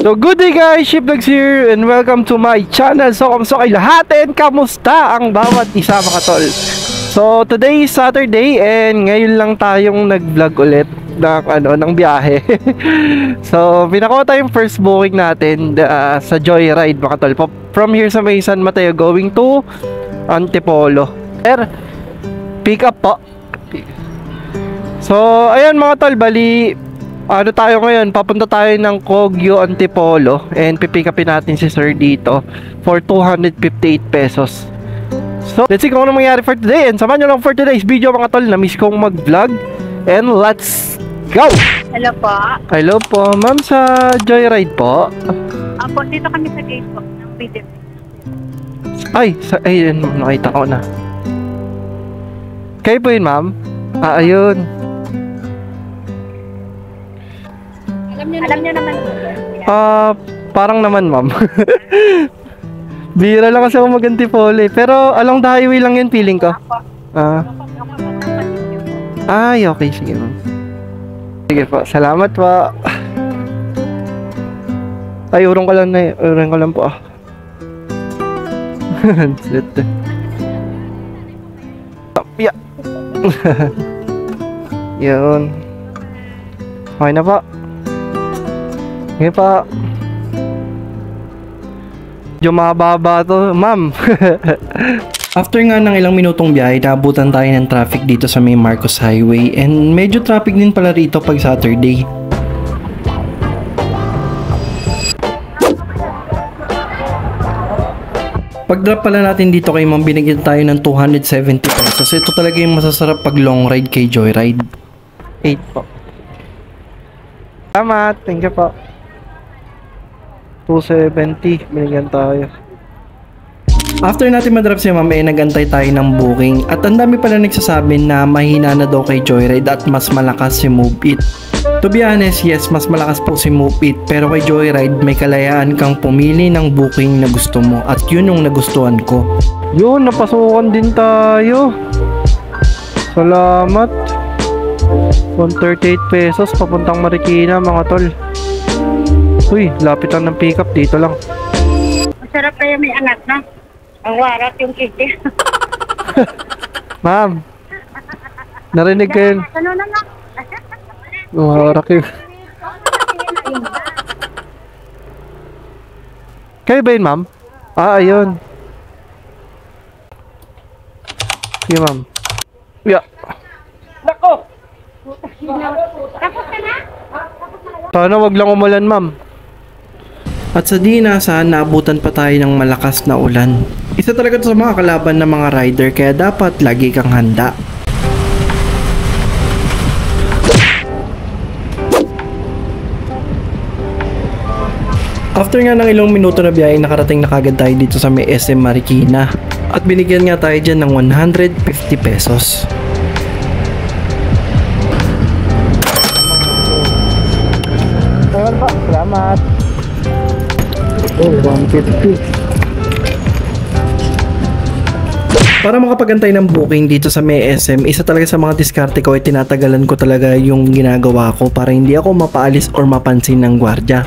So good day guys, Shipvlogs here and welcome to my channel. So kamusta kayo lahat and kamusta ang bawat isa mga tol? So today is Saturday and ngayon lang tayong nag-vlog ulit ng biyahe. So pinako tayong first booking natin sa Joyride mga tol. From here sa may San Mateo going to Antipolo. Pick up po. So ayun mga tol, bali tayo ngayon, papunta tayo ng Kogyo, Antipolo and pipick upin natin si sir dito for 258 pesos. So let's see kung ano mangyari for today and samahan nyo lang for today's video mga tol. Na-miss kong mag-vlog and let's go! Hello po. Hello po, ma'am, sa Joyride po. Apo, dito kami sa gate po ng video. Ayun, nakita ko na. Kayo po yun, ma'am? Ayun. Alam niyo naman. Parang naman, ma'am. Bira lang kasi ako mag-Antipolo eh. Pero along the highway lang yun, feeling ko. Okay, sige ma'am. Sige po, salamat po. Ay, urong ko lang po. Yeah. Yun. Okay na po. Ngayon pa. Medyo mababa to, ma'am. After nga ng ilang minutong biyahe, naabutan tayo ng traffic dito sa may Marcos Highway. And medyo traffic din pala rito pag Saturday. Pag drop pala natin dito kay ma'am, binigyan tayo ng 270 pesos. Ito talaga yung masasarap pag long ride kay Joyride. 8 po. Salamat, thank you po. 270, binigyan tayo. After natin madrop si ma'am, nagantay tayo ng booking. At ang dami pala nagsasabi na mahina na daw kay Joyride at mas malakas si Move It. To be honest, yes, mas malakas po si Move It. Pero kay Joyride, may kalayaan kang pumili ng booking na gusto mo. At yun yung nagustuhan ko. Yun, napasukan din tayo. Salamat. 138 pesos, papuntang Marikina mga tol. Uy, lapit lang ng pick up, dito lang. Masarap kaya may angat na. Ang warat yung kiti. Ma'am, narinig ko yun. Ano na nga? Warak yun. Kayo ba yun, ma'am? Ayun. Sige, ma'am. Yeah. Nako! Tapos ka na? Paano wag lang umulan, ma'am? At sa di inaasahan, naabutan pa tayo ng malakas na ulan. Isa talaga ito sa mga kalaban ng mga rider, kaya dapat lagi kang handa. After nga ng ilang minuto na biyahe, nakarating na kagad tayo dito sa may SM Marikina. At binigyan nga tayo dyan ng 150 pesos. Salamat. Oh, 150. Para makapagantay ng booking dito sa may SM, isa talaga sa mga diskarte ko ay tinatagalan ko talaga yung ginagawa ko para hindi ako mapaalis or mapansin ng gwardya.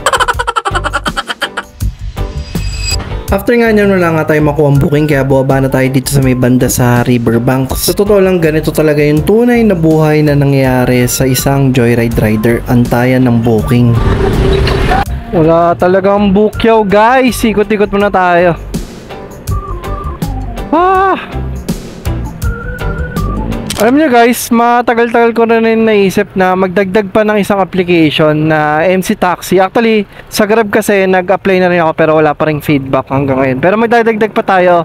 After nga nyo lang nga tayo makuha ang booking, kaya buwaba na tayo dito sa may banda sa Riverbank. Sa totoo lang, ganito talaga yung tunay na buhay na nangyayari sa isang Joyride rider, antayan ng booking. Wala talagang bukyaw guys, ikot-ikot muna tayo. Alam niyo guys, matagal-tagal ko na rin naisip na magdagdag pa ng isang application na MC Taxi. Actually, sa Grab kasi nag-apply na rin ako pero wala pa rin feedback hanggang ngayon. Pero magdagdag pa tayo.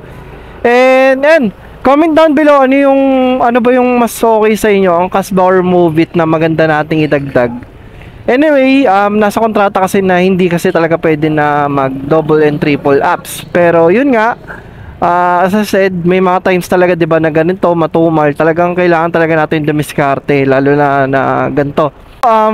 And comment down below ano ba yung mas okay sa inyo, ang Kasba or Move It na maganda nating idagdag. Anyway, nasa kontrata kasi na hindi kasi talaga pwede na mag double and triple apps. Pero yun nga, as I said, may mga times talaga 'di ba na ganito, matumal. Talagang kailangan talaga natin dumiskarte lalo na ganito.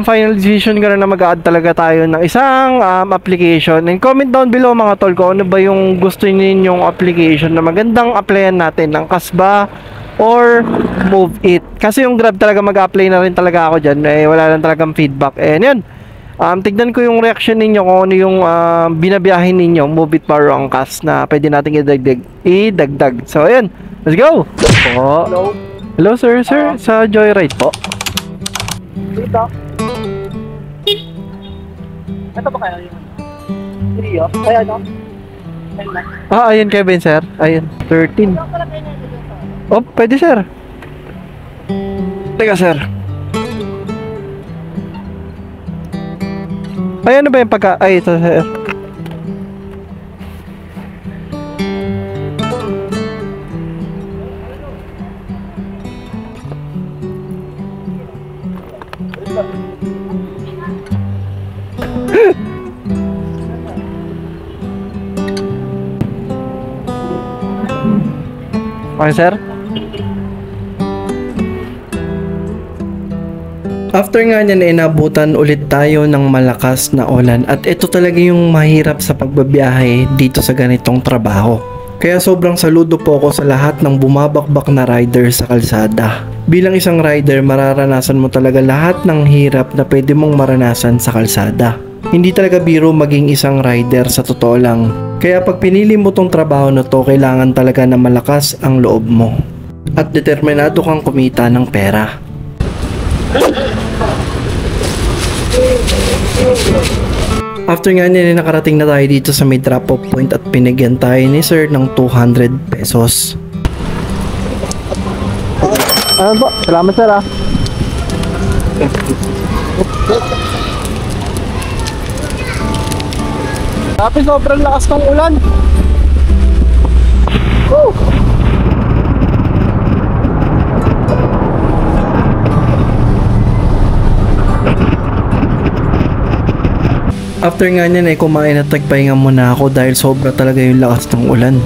Final decision ko na mag-add talaga tayo ng isang application. And comment down below mga tol ko ano ba yung gusto ninyong application na magandang applyan natin ng Kasba or Move It. Kasi yung Grab talaga mag-apply na rin talaga ako dyan. Wala lang talagang feedback. And yun, Tignan ko yung reaction ninyo kung ano yung binabiyahin ninyo, move it power angkas na pwede nating idagdag. So, ayun. Let's go! Po. Hello? Hello, sir. Sir, sa Joyride po. Dito? Ito ba kaya yun? Trio? Kaya no? Ayun na. Ayun, Kevin, sir. Ayun, 13. Oh, pwede, sir. Teka, sir. Ay, ano ba yung pagka... Ay, ito, sir. Okay, sir. After nga niyan, inabutan ulit tayo ng malakas na ulan at ito talaga yung mahirap sa pagbabiyahe dito sa ganitong trabaho. Kaya sobrang saludo po ako sa lahat ng bumabakbak na rider sa kalsada. Bilang isang rider, mararanasan mo talaga lahat ng hirap na pwede mong maranasan sa kalsada. Hindi talaga biro maging isang rider sa totoo lang. Kaya pag pinili mo tong trabaho na to, kailangan talaga na malakas ang loob mo. At determinado kang kumita ng pera. After nga niya, nakarating na tayo dito sa may drop off point at pinagyan tayo ni sir ng 200 pesos. Ano po? Salamat, sir, ah. Tapi sobrang lakas ng ulan. Woo! After nga niyan ay kumain at tagpahinga muna ako dahil sobra talaga yung lakas ng ulan.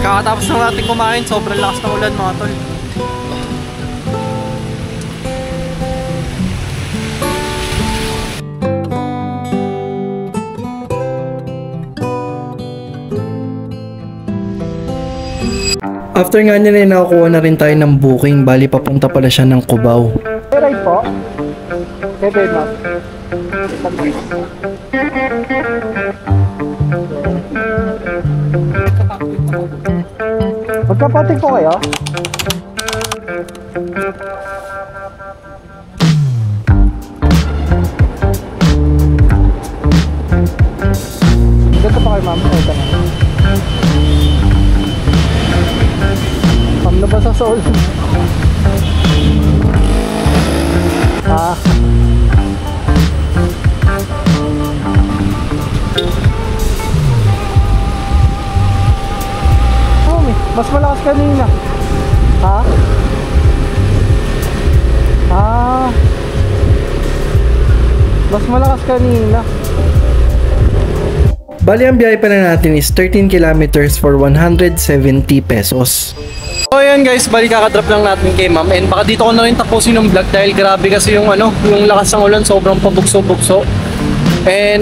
Kakatapos na natin kumain, sobrang lakas ng ulan mga tol. After nga niyan ay nakakuha na rin tayo ng booking, bali papunta pala siya ng Cubao. Right po? Kevin, ma'am. Magkapatid po kayo? Dito pa kayo, ma'am. Ito na. Ma'am, nabasa sa ulan. Mas malakas kanina. Ha? Mas malakas kanina. Bali ang biyahe pa na natin is 13 kilometers for 170 pesos. So ayan guys, bali kakadrop lang natin kay ma'am. And baka dito ko na rin tapusin ng vlog dahil grabe kasi yung yung lakas ng ulan, sobrang pabugso-bugso.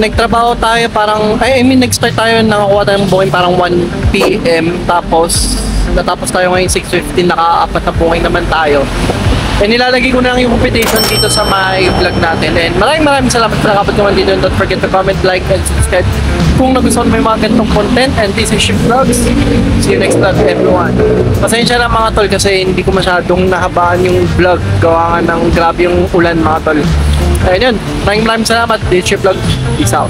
Nagtrabaho tayo parang, nag-start tayo, nakakuha tayo ng booking parang 1 PM. Tapos, natapos tayo ngayon 6:15, naka-apat na booking naman tayo. Nilalagay ko na lang yung invitation dito sa my vlog natin. And maraming salamat sa nakapag naman dito. And don't forget to comment, like, and subscribe kung nagustuhan mo yung mga ganitong content. And this is Ship Vlogs. See you next vlog, everyone. Pasensya na mga tol kasi hindi ko masyadong nahabaan yung vlog. Gawa nga ng grabe yung ulan mga tol. Ayun yun. Maraming salamat. This is Ship Vlogs. Peace out.